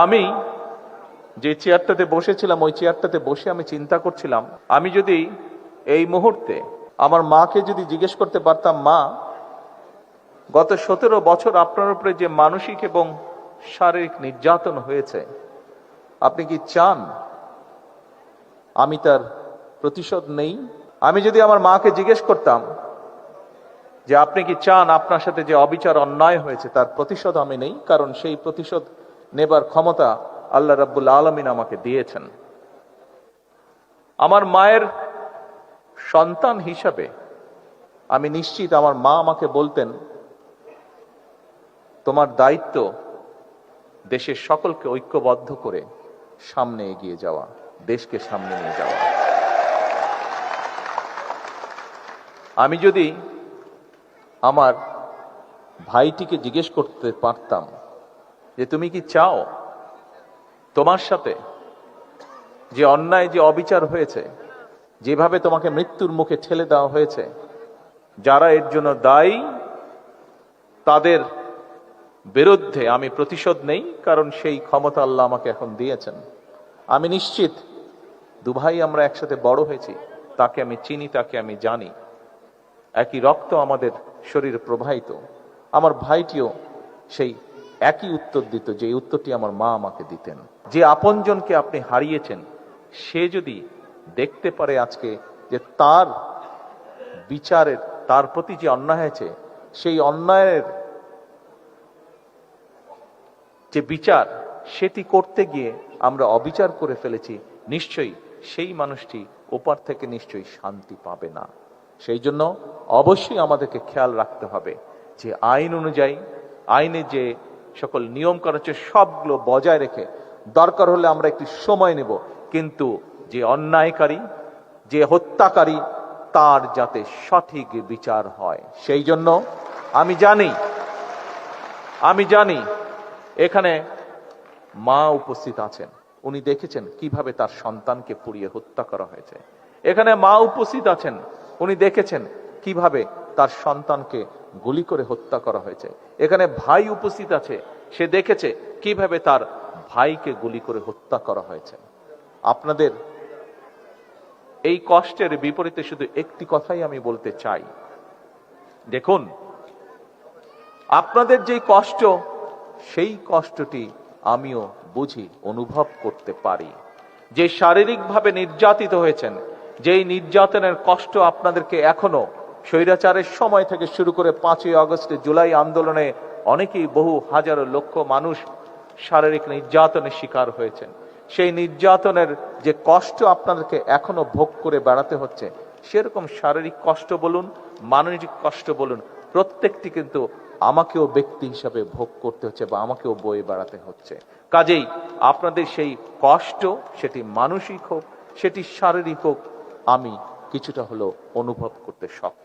আমি যে চেয়ারটাতে বসেছিলাম ওই চেয়ারটাতে বসে আমি চিন্তা করছিলাম, আমি যদি এই মুহূর্তে আমার মাকে যদি জিজ্ঞেস করতে পারতাম, মা, গত 17 বছর আপনার উপরে যে মানসিক এবং শারীরিক নির্যাতন হয়েছে, আপনি কি চান আমি তার প্রতিশোধ নেই? আমি যদি আমার মাকে জিজ্ঞেস করতাম যে আপনি কি চান আপনার সাথে যে অবিচার অন্যায় হয়েছে তার প্রতিশোধ আমি নেই, কারণ সেই প্রতিশোধ নেবার ক্ষমতা আল্লাহ রাব্বুল আলামিন আমাকে দিয়েছেন। আমার মায়ের সন্তান হিসাবে আমি নিশ্চিত আমার মা আমাকে বলতেন, তোমার দায়িত্ব দেশের সকলকে ঐক্যবদ্ধ করে সামনে এগিয়ে যাওয়া, দেশকে সামনে নিয়ে যাওয়া। আমি যদি আমার ভাইটিকে জিজ্ঞেস করতে পারতাম যে তুমি কি চাও তোমার সাথে যে অন্যায় যে অবিচার হয়েছে, যেভাবে তোমাকে মৃত্যুর মুখে ঠেলে দেওয়া হয়েছে, যারা এর জন্য দায়ী তাদের বিরুদ্ধে আমি প্রতিশোধ নেই, কারণ সেই ক্ষমতা আল্লাহ আমাকে এখন দিয়েছেন। আমি নিশ্চিত দুভাই আমরা একসাথে বড় হয়েছি, তাকে আমি চিনি, তাকে আমি জানি, একই রক্ত আমাদের শরীরে প্রবাহিত। আমার ভাইটিও সেই একই উত্তর দিত যে উত্তরটি আমার মা আমাকে দিতেন। যে আপনজনকে আপনি হারিয়েছেন, সে যদি দেখতে পারে আজকে যে তার বিচারের, তার প্রতি যে অন্যায় হয়েছে, সেই অন্যায়ের যে বিচার সেটি করতে গিয়ে আমরা অবিচার করে ফেলেছি, নিশ্চয়ই সেই মানুষটি ওপার থেকে নিশ্চয়ই শান্তি পাবে না। সেই জন্য অবশ্যই আমাদেরকে খেয়াল রাখতে হবে যে আইন অনুযায়ী, আইনে যে সকল নিয়ম করা হচ্ছে সবগুলো বজায় রেখে, দরকার হলে আমরা একটু সময় নেব, কিন্তু যে অন্যায়কারী, যে হত্যাকারী, তার যাতে সঠিক বিচার হয়। সেই জন্য আমি জানি এখানে মা উপস্থিত আছেন, উনি দেখেছেন কিভাবে তার সন্তানকে পুড়িয়ে হত্যা করা হয়েছে। এখানে মা উপস্থিত আছেন, উনি দেখেছেন কিভাবে তার সন্তানকে গুলি করে হত্যা করা হয়েছে। এখানে ভাই উপস্থিত আছে, সে দেখেছে কিভাবে তার ভাইকে গুলি করে হত্যা করা হয়েছে। আপনাদের এই কষ্টের বিপরীতে শুধু একটি কথাই আমি বলতে চাই, দেখুন, আপনাদের যে কষ্ট, সেই কষ্টটি আমিও বুঝি, অনুভব করতে পারি। যে শারীরিকভাবে নির্যাতিত হয়েছেন, যেই নির্যাতনের কষ্ট আপনাদেরকে এখনো স্বৈরাচারের সময় থেকে শুরু করে 5ই আগস্টে জুলাই আন্দোলনে অনেকেই, বহু হাজারো লক্ষ মানুষ শারীরিক নির্যাতনের শিকার হয়েছেন। সেই নির্যাতনের যে কষ্ট আপনাদেরকে এখনো ভোগ করে বেড়াতে হচ্ছে, সেরকম শারীরিক কষ্ট বলুন, মানসিক কষ্ট বলুন, প্রত্যেকটি কিন্তু আমাকেও ব্যক্তি হিসাবে ভোগ করতে হচ্ছে বা আমাকেও বয়ে বেড়াতে হচ্ছে। কাজেই আপনাদের সেই কষ্ট, সেটি মানসিক হোক, সেটি শারীরিক হোক, আমি কিছুটা হলেও অনুভব করতে সক্ষম।